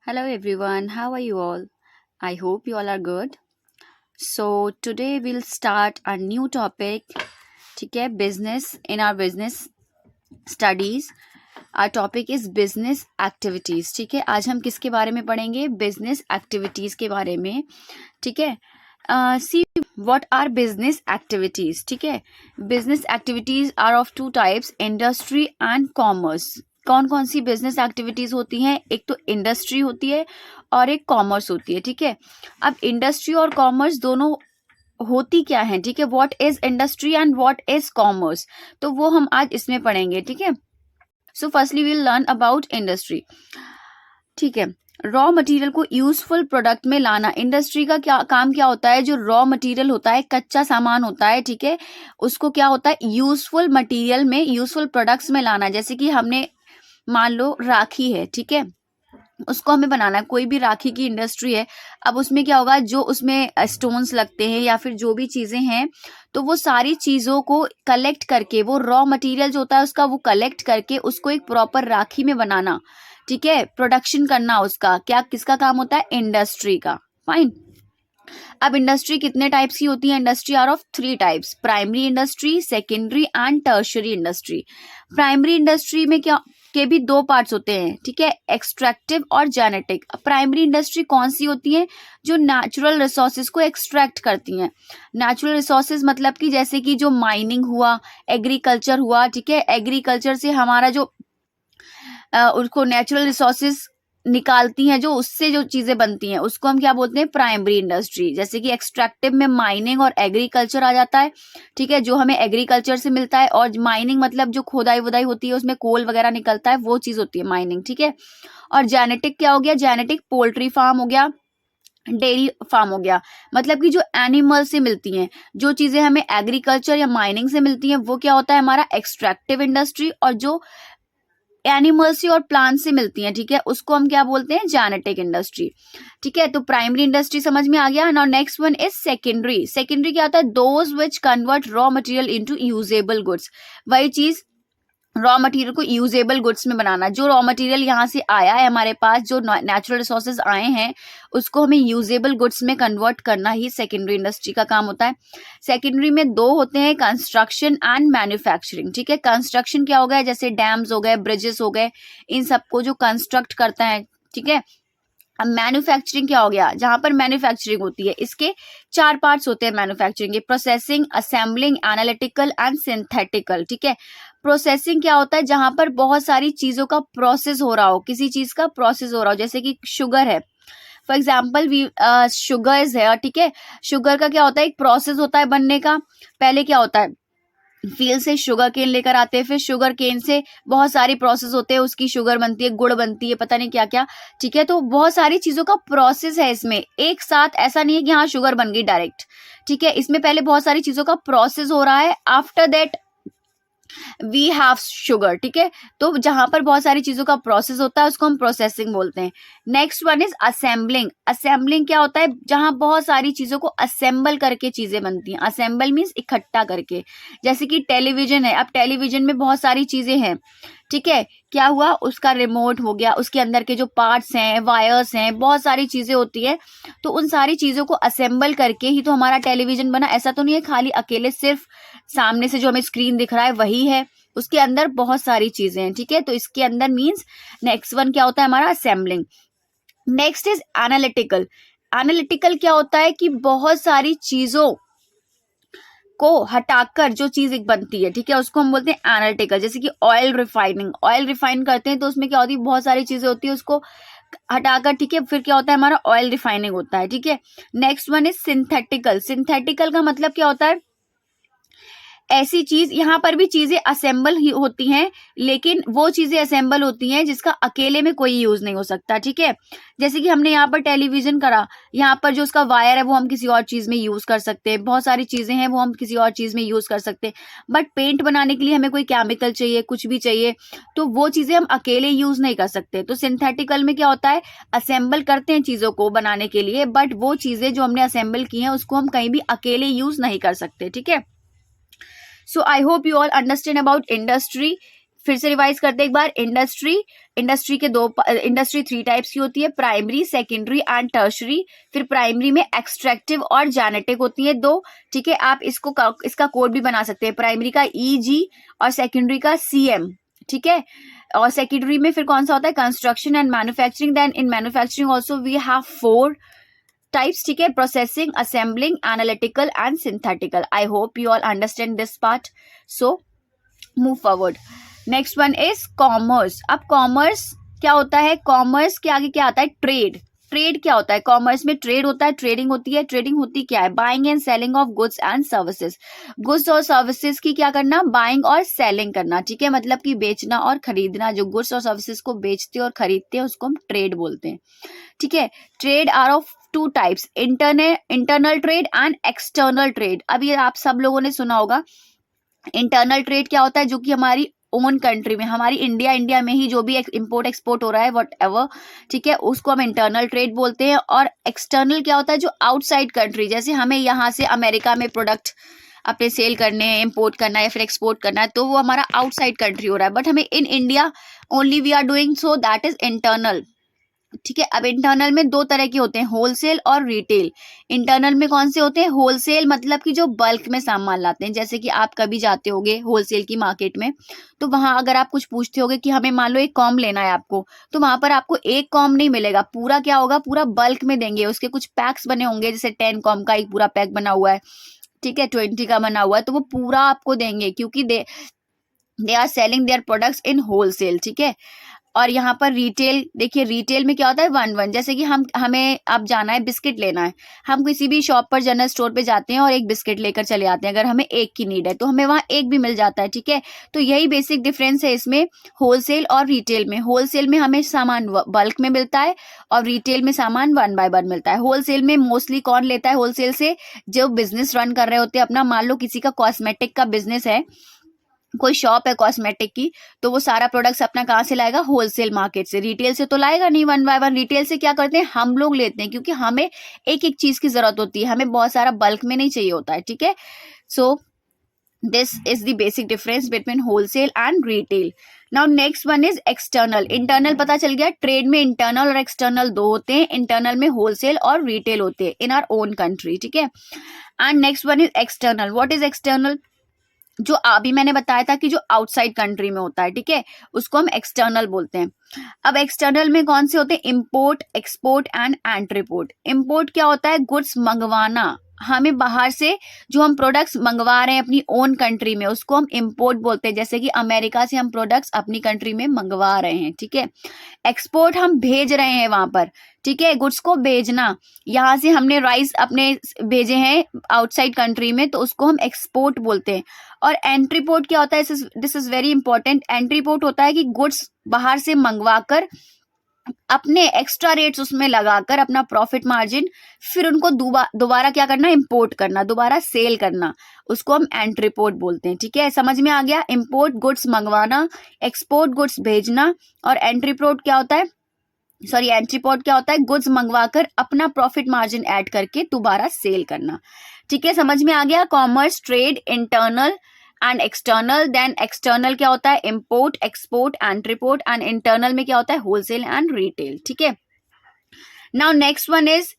Hello everyone, how are you all? I hope you all are good. So today we'll start a new topic, ठीक है, business in our business studies. Our topic is business activities. ठीक है, आज हम किसके बारे में पढ़ेंगे? business activities के बारे में. ठीक है. See what are business activities. ठीक है, business activities are of two types, industry and commerce. कौन कौन सी बिजनेस एक्टिविटीज होती हैं? एक तो इंडस्ट्री होती है और एक कॉमर्स होती है. ठीक है, अब इंडस्ट्री और कॉमर्स दोनों होती क्या है? ठीक है, what is industry and what is commerce, तो वो हम आज इसमें पढ़ेंगे. ठीक है, so firstly will learn about industry. ठीक है, रॉ मटेरियल को यूजफुल प्रोडक्ट में लाना. इंडस्ट्री का क्या काम क्या होता है? जो रॉ मटेरियल होता है, कच्चा सामान होता है, ठीक है, उसको क्या होता है? यूजफुल मटेरियल में, यूजफुल प्रोडक्ट्स में लाना. जैसे कि हमने मान लो राखी है, ठीक है, उसको हमें बनाना है. कोई भी राखी की इंडस्ट्री है, अब उसमें क्या होगा? जो उसमें स्टोन्स लगते हैं या फिर जो भी चीजें हैं, तो वो सारी चीजों को कलेक्ट करके, वो रॉ मटेरियल जो होता है उसका, वो कलेक्ट करके उसको एक प्रॉपर राखी में बनाना. ठीक है, प्रोडक्शन करना उसका क्या, किसका काम होता है? इंडस्ट्री का. फाइन. अब इंडस्ट्री कितने टाइप्स की होती है? Industry are of three types, primary industry, secondary and tertiary industry. Primary industry में क्या के भी दो पार्ट्स होते हैं. ठीक है, एक्सट्रैक्टिव और जेनेटिक. प्राइमरी इंडस्ट्री कौन सी होती है? जो नेचुरल रिसोर्सेज को एक्सट्रैक्ट करती हैं. नेचुरल रिसोर्सेज मतलब कि जैसे कि जो माइनिंग हुआ, एग्रीकल्चर हुआ. ठीक है, एग्रीकल्चर से हमारा जो उसको नेचुरल रिसोर्सेज निकालती हैं, जो उससे जो चीजें बनती हैं, उसको हम क्या बोलते हैं? Primary industry. जैसे कि एक्सट्रैक्टिव में माइनिंग और एग्रीकल्चर आ जाता है. ठीक है, जो हमें एग्रीकल्चर से मिलता है, और माइनिंग मतलब जो खोदाई वोदाई होती है, उसमें कोल वगैरह निकलता है, वो चीज होती है माइनिंग. ठीक है, और जेनेटिक क्या हो गया? जेनेटिक पोल्ट्री फार्म हो गया, डेयरी फार्म हो गया. मतलब कि जो एनिमल से मिलती हैं, जो चीजें हमें एग्रीकल्चर या माइनिंग से मिलती हैं, वो क्या होता है? हमारा एक्सट्रैक्टिव इंडस्ट्री. और जो एनिमल से और प्लांट से मिलती हैं, ठीक है, उसको हम क्या बोलते हैं? Genetic industry. ठीक है, तो प्राइमरी इंडस्ट्री समझ में आ गया. Now next one is secondary. Secondary क्या होता है? Those which convert raw material into usable goods. वही चीज, रॉ मटेरियल को यूजेबल गुड्स में बनाना. जो रॉ मटेरियल यहाँ से आया है हमारे पास, जो नेचुरल रिसोर्सेज आए हैं, उसको हमें यूजेबल गुड्स में कन्वर्ट करना ही सेकेंडरी इंडस्ट्री का काम होता है. सेकेंडरी में दो होते हैं, कंस्ट्रक्शन एंड मैन्युफैक्चरिंग. ठीक है, कंस्ट्रक्शन क्या हो गया? जैसे डैम्स हो गए, ब्रिजेस हो गए, इन सबको जो कंस्ट्रक्ट करता है. ठीक है, अब मैन्युफैक्चरिंग क्या हो गया? जहां पर मैन्युफैक्चरिंग होती है, इसके चार पार्ट्स होते हैं मैन्युफैक्चरिंग के: processing, assembling, analytical and synthetical. ठीक है, प्रोसेसिंग क्या होता है? जहां पर बहुत सारी चीजों का प्रोसेस हो रहा हो, किसी चीज का प्रोसेस हो रहा हो. जैसे कि शुगर है, for example we sugar is है. ठीक है, शुगर का क्या होता है? एक प्रोसेस होता है बनने का. पहले क्या होता है? फील्ड से शुगर केन लेकर आते हैं, फिर शुगर केन से बहुत सारी प्रोसेस होते हैं, उसकी शुगर बनती है, गुड़ बनती है, पता नहीं क्या क्या. ठीक है, तो बहुत सारी चीजों का प्रोसेस है इसमें, एक साथ ऐसा नहीं है कि हाँ शुगर बन गई डायरेक्ट. ठीक है, इसमें पहले बहुत सारी चीजों का प्रोसेस हो रहा है. After that we have sugar. ठीक है, तो जहां पर बहुत सारी चीजों का प्रोसेस होता है, उसको हम प्रोसेसिंग बोलते हैं. Next one is assembling. Assembling क्या होता है? जहां बहुत सारी चीजों को असेंबल करके चीजें बनती हैं. असेंबल मीन्स इकट्ठा करके. जैसे कि टेलीविजन है, अब टेलीविजन में बहुत सारी चीजें हैं. ठीक है, क्या हुआ? उसका रिमोट हो गया, उसके अंदर के जो पार्ट्स हैं, वायर्स हैं, बहुत सारी चीजें होती है. तो उन सारी चीजों को असेंबल करके ही तो हमारा टेलीविजन बना. ऐसा तो नहीं है खाली अकेले सिर्फ सामने से जो हमें स्क्रीन दिख रहा है वही है, उसके अंदर बहुत सारी चीजें हैं. ठीक है, तो इसके अंदर मीन्स नेक्स्ट वन क्या होता है? हमारा assembling. Next is analytical. Analytical क्या होता है? कि बहुत सारी चीजों को हटाकर जो चीज एक बनती है, ठीक है, उसको हम बोलते हैं एनालिटिकल. जैसे कि ऑयल रिफाइनिंग, ऑयल रिफाइन करते हैं तो उसमें क्या होती है? बहुत सारी चीजें होती है, उसको हटाकर, ठीक है, फिर क्या होता है? हमारा ऑयल रिफाइनिंग होता है. ठीक है, next one is synthetical. Synthetical का मतलब क्या होता है? ऐसी चीज, यहाँ पर भी चीजें असेंबल ही होती हैं, लेकिन वो चीजें असेंबल होती हैं जिसका अकेले में कोई यूज नहीं हो सकता. ठीक है, जैसे कि हमने यहाँ पर टेलीविजन करा, यहाँ पर जो उसका वायर है वो हम किसी और चीज में यूज कर सकते हैं, बहुत सारी चीजें हैं वो हम किसी और चीज में यूज कर सकते हैं. बट पेंट बनाने के लिए हमें कोई केमिकल चाहिए, कुछ भी चाहिए, तो वो चीजें हम अकेले यूज नहीं कर सकते. तो सिंथेटिकल में क्या होता है? असेंबल करते हैं चीजों को बनाने के लिए, बट वो चीजें जो हमने असेंबल की हैं उसको हम कहीं भी अकेले यूज नहीं कर सकते. ठीक है, so I hope you all understand about industry. फिर से रिवाइज करते एक बार। इंडस्ट्री के इंडस्ट्री 3 टाइप्स की होती है, प्राइमरी, सेकेंडरी एंड टर्शरी। फिर प्राइमरी में एक्सट्रैक्टिव और जेनेटिक होती है 2, ठीक है। आप इसका कोड भी बना सकते हैं, प्राइमरी का EG और सेकेंडरी का CM, ठीक है। और सेकेंडरी में फिर कौन सा होता है, construction and manufacturing. Then in manufacturing also we have 4 types, ठीक है, processing, assembling, analytical and synthetical. I hope you all understand this part, so move forward. Next one is commerce. अब कॉमर्स क्या होता है, कॉमर्स के आगे क्या आता है, ट्रेड। ट्रेड क्या होता है, कॉमर्स में ट्रेड होता है, ट्रेडिंग होती है। ट्रेडिंग होती क्या है, buying and selling of goods and services. Goods और सर्विसेज की क्या करना, बाइंग और सेलिंग करना, ठीक है, मतलब कि बेचना और खरीदना। जो गुड्स और सर्विसेज को बेचते और खरीदते हैं उसको हम ट्रेड बोलते हैं, ठीक है। Trade are of 2 types, internal trade and external trade. अब ये आप सब लोगों ने सुना होगा। इंटरनल ट्रेड क्या होता है, जो कि हमारी ओन कंट्री में, हमारी इंडिया में ही जो भी इंपोर्ट एक्सपोर्ट हो रहा है वट एवर, ठीक है, उसको हम इंटरनल ट्रेड बोलते हैं। और एक्सटर्नल क्या होता है, जो आउटसाइड कंट्री, जैसे हमें यहाँ से अमेरिका में प्रोडक्ट अपने सेल करने हैं, इंपोर्ट करना है या फिर एक्सपोर्ट करना है, तो वो हमारा आउटसाइड कंट्री हो रहा है, बट हमें in India only we are doing, so that is internal, ठीक है। अब इंटरनल में 2 तरह के होते हैं, होलसेल और रिटेल। इंटरनल में कौन से होते हैं, होलसेल मतलब कि जो बल्क में सामान लाते हैं। जैसे कि आप कभी जाते होगे होलसेल की मार्केट में, तो वहां अगर आप कुछ पूछते होगे कि हमें मान लो एक कॉम लेना है आपको, तो वहां पर आपको एक कॉम नहीं मिलेगा, पूरा क्या होगा, पूरा बल्क में देंगे। उसके कुछ पैक्स बने होंगे, जैसे 10 कॉम का एक पूरा पैक बना हुआ है, ठीक है, 20 का बना हुआ है, तो वो पूरा आपको देंगे, क्योंकि they are selling their products in wholesale, ठीक है। और यहाँ पर रिटेल, देखिए रिटेल में क्या होता है, 1-1। जैसे कि हमें अब जाना है बिस्किट लेना है, हम किसी भी शॉप पर जनरल स्टोर पे जाते हैं और एक बिस्किट लेकर चले आते हैं। अगर हमें एक की नीड है तो हमें वहाँ एक भी मिल जाता है, ठीक है। तो यही बेसिक डिफरेंस है इसमें होलसेल और रिटेल में। होलसेल में हमें सामान बल्क में मिलता है और रिटेल में सामान 1 बाय 1 मिलता है। होलसेल में मोस्टली कौन लेता है होलसेल से, जो बिजनेस रन कर रहे होते हैं अपना। मान लो किसी का कॉस्मेटिक का बिजनेस है, कोई शॉप है कॉस्मेटिक की, तो वो सारा प्रोडक्ट्स अपना कहाँ से लाएगा, होलसेल मार्केट से। रिटेल से तो लाएगा नहीं 1 बाय 1। रिटेल से क्या करते हैं, हम लोग लेते हैं, क्योंकि हमें एक एक चीज की जरूरत होती है, हमें बहुत सारा बल्क में नहीं चाहिए होता है, ठीक है। So this is the basic difference between wholesale and retail. Now next one is external. Internal पता चल गया, ट्रेड में इंटरनल और एक्सटर्नल 2 होते हैं। इंटरनल में होलसेल और रिटेल होते हैं इन आवर ओन कंट्री, ठीक है। And next one is external. What is external, जो अभी मैंने बताया था कि जो आउटसाइड कंट्री में होता है, ठीक है, उसको हम एक्सटर्नल बोलते हैं। अब एक्सटर्नल में कौन से होते हैं, इंपोर्ट, एक्सपोर्ट एंड एंट्रीपोर्ट। इंपोर्ट क्या होता है, गुड्स मंगवाना, हमें बाहर से जो हम प्रोडक्ट्स मंगवा रहे हैं अपनी ओन कंट्री में, उसको हम इंपोर्ट बोलते हैं। जैसे कि अमेरिका से हम प्रोडक्ट्स अपनी कंट्री में मंगवा रहे हैं, ठीक है। एक्सपोर्ट हम भेज रहे हैं वहां पर, ठीक है, गुड्स को भेजना। यहाँ से हमने राइस अपने भेजे हैं आउटसाइड कंट्री में, तो उसको हम एक्सपोर्ट बोलते हैं। और एंट्री पोर्ट क्या होता है, this is very important. Entry port होता है कि गुड्स बाहर से मंगवाकर अपने एक्स्ट्रा रेट्स उसमें लगाकर अपना प्रॉफिट मार्जिन, फिर उनको दोबारा क्या करना, इंपोर्ट करना, दोबारा सेल करना, उसको हम एंट्री पोर्ट बोलते हैं, ठीक है। समझ में आ गया, इंपोर्ट गुड्स मंगवाना, एक्सपोर्ट गुड्स भेजना, और एंट्री पोर्ट क्या होता है, सॉरी एंट्री पोर्ट क्या होता है, गुड्स मंगवाकर अपना प्रॉफिट मार्जिन ऐड करके दोबारा सेल करना, ठीक है। समझ में आ गया, commerce, trade, internal and external. Then external क्या होता है, import, export, entrepot, and internal में क्या होता है, होलसेल एंड रिटेल, ठीक है। Now next one is,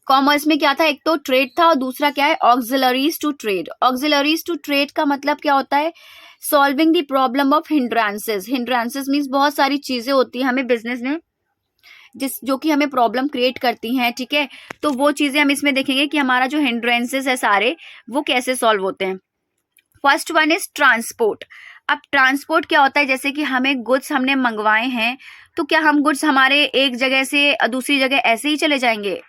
commerce में क्या था, एक तो ट्रेड था और दूसरा क्या है, auxiliaries to trade. Auxiliaries to trade का मतलब क्या होता है, solving the problem of hindrances. Hindrances means बहुत सारी चीजें होती है हमें बिजनेस में जो कि हमें प्रॉब्लम क्रिएट करती हैं, ठीक है। तो वो चीजें हम इसमें देखेंगे कि हमारा जो हिंड्रेंसेस है सारे, वो कैसे सॉल्व होते हैं। First one is transport. अब ट्रांसपोर्ट क्या होता है, जैसे कि हमें गुड्स हमने मंगवाए हैं, तो क्या हम गुड्स हमारे एक जगह से दूसरी जगह ऐसे ही चले जाएंगे,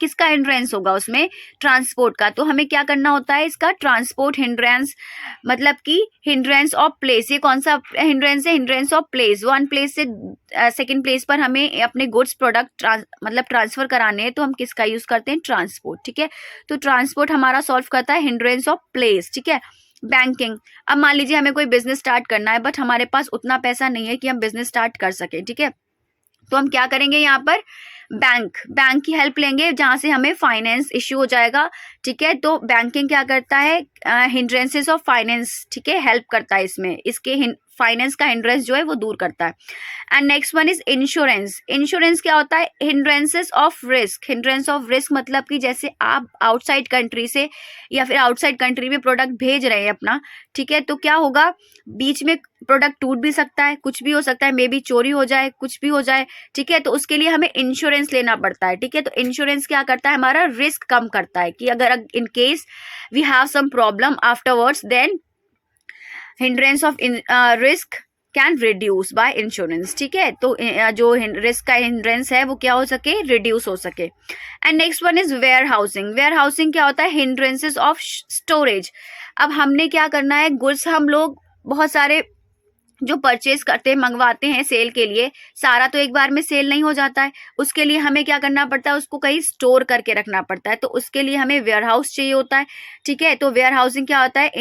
किसका हिंड्रेंस होगा उसमें, ट्रांसपोर्ट का। तो हमें क्या करना होता है, इसका ट्रांसपोर्ट हिंड्रेंस, मतलब कि हिंड्रेंस ऑफ प्लेस। ये कौन सा हिंड्रेंस है, हिंड्रेंस ऑफ प्लेस। 1 प्लेस से सेकंड प्लेस पर हमें अपने गुड्स प्रोडक्ट मतलब ट्रांसफर कराने हैं, तो हम किसका यूज करते हैं, ट्रांसपोर्ट, ठीक है। तो ट्रांसपोर्ट हमारा सॉल्व करता है हिंड्रेंस ऑफ प्लेस, ठीक है। बैंकिंग, अब मान लीजिए हमें कोई बिजनेस स्टार्ट करना है, बट हमारे पास उतना पैसा नहीं है कि हम बिजनेस स्टार्ट कर सके, ठीक है। तो हम क्या करेंगे, यहाँ पर बैंक की हेल्प लेंगे, जहां से हमें फाइनेंस इश्यू हो जाएगा, ठीक है। तो बैंकिंग क्या करता है, हिंड्रेंसेस ऑफ फाइनेंस, ठीक है, हेल्प करता है इसमें, इसके फाइनेंस का हिंड्रेंस जो है वो दूर करता है। And next one is insurance. Insurance क्या होता है, hindrances of risk. Hindrance of risk मतलब कि जैसे आप आउटसाइड कंट्री से या फिर आउटसाइड कंट्री में प्रोडक्ट भेज रहे हैं अपना, ठीक है, तो क्या होगा, बीच में प्रोडक्ट टूट भी सकता है, कुछ भी हो सकता है, मे बी चोरी हो जाए, कुछ भी हो जाए, ठीक है, तो उसके लिए हमें इंश्योरेंस लेना पड़ता है, ठीक है। तो इंश्योरेंस क्या करता है, हमारा रिस्क कम करता है कि अगर in case we have some problem afterwards, then hindrance of risk can reduce by insurance, ठीक है। तो जो रिस्क का हिंड्रेंस है वो क्या हो सके, रिड्यूस हो सके। And next one is warehousing. Warehousing क्या होता है, हिंड्रेंसेस ऑफ स्टोरेज। अब हमने क्या करना है, गुड्स हम लोग बहुत सारे जो परचेज करते हैं, मंगवाते हैं सेल के लिए, सारा तो एक बार में सेल नहीं हो जाता है, उसके लिए हमें क्या करना पड़ता है, उसको कहीं स्टोर करके रखना पड़ता है, तो उसके लिए हमें वेयर हाउस चाहिए होता है, ठीक है। तो वेयर हाउसिंग क्या होता है,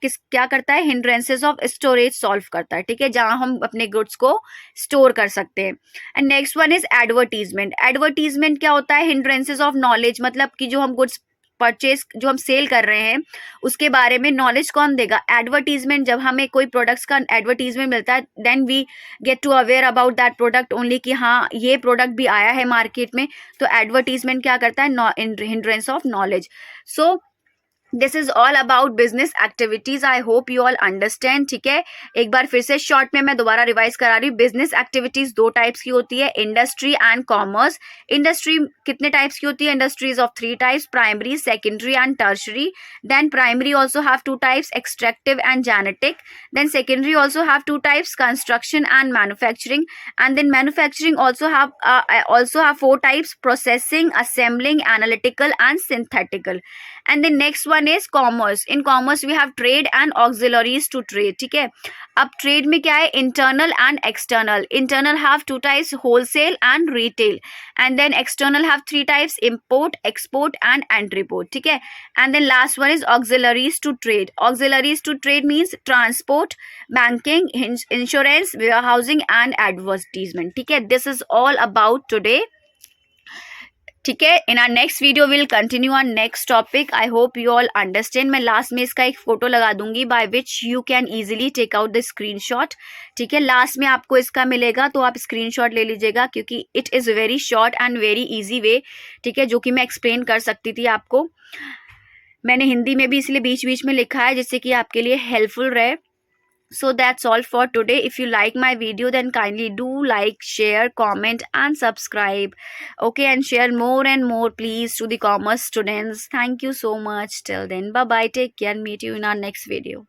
क्या करता है, हिंड्रेंसेस ऑफ स्टोरेज सॉल्व करता है, ठीक है, जहां हम अपने गुड्स को स्टोर कर सकते हैं। And next one is advertisement. Advertisement क्या होता है, हिंड्रेंसेस ऑफ नॉलेज, मतलब कि जो हम गुड्स परचेज जो हम सेल कर रहे हैं उसके बारे में नॉलेज कौन देगा, एडवर्टीजमेंट। जब हमें कोई प्रोडक्ट्स का एडवर्टीजमेंट मिलता है, then we get to aware about that product only, कि हाँ ये प्रोडक्ट भी आया है मार्केट में। तो एडवर्टीजमेंट क्या करता है, hindrance of knowledge. So this is all about business activities. I hope you all understand, ठीक है। एक बार फिर से शॉर्ट में मैं दोबारा रिवाइज करा रही हूँ। बिजनेस एक्टिविटीज दो टाइप्स की होती है, इंडस्ट्री एंड कॉमर्स। इंडस्ट्री कितने टाइप्स की होती है, industries of 3 types, primary, secondary and tertiary. Then primary also have 2 types, extractive and genetic. Then secondary also have 2 types, construction and manufacturing. And then manufacturing also have 4 types, processing, assembling, analytical and synthetical. And then next one is commerce. In commerce we have trade and auxiliaries to trade, ठीक है। अब trade में क्या है, internal and external. Internal have 2 types, wholesale and retail. And then external have 3 types, import, export and entrepot, ठीक है। And then last one is auxiliaries to trade. Auxiliaries to trade means transport, banking, insurance, warehousing and advertisement, ठीक है। This is all about today, ठीक है। In our next video will continue our next topic. I hope you all understand. मैं last में इसका एक photo लगा दूंगी by which you can easily take out the screenshot, ठीक है। लास्ट में आपको इसका मिलेगा तो आप स्क्रीनशॉट ले लीजिएगा, क्योंकि it is very short and very easy way, ठीक है, जो कि मैं एक्सप्लेन कर सकती थी आपको। मैंने हिंदी में भी इसलिए बीच बीच में लिखा है जिससे कि आपके लिए हेल्पफुल रहे। So that's all for today. If you like my video, then kindly do like, share, comment and subscribe. Okay, and share more and more please to the commerce students. Thank you so much. Till then, bye bye, take care, meet you in our next video.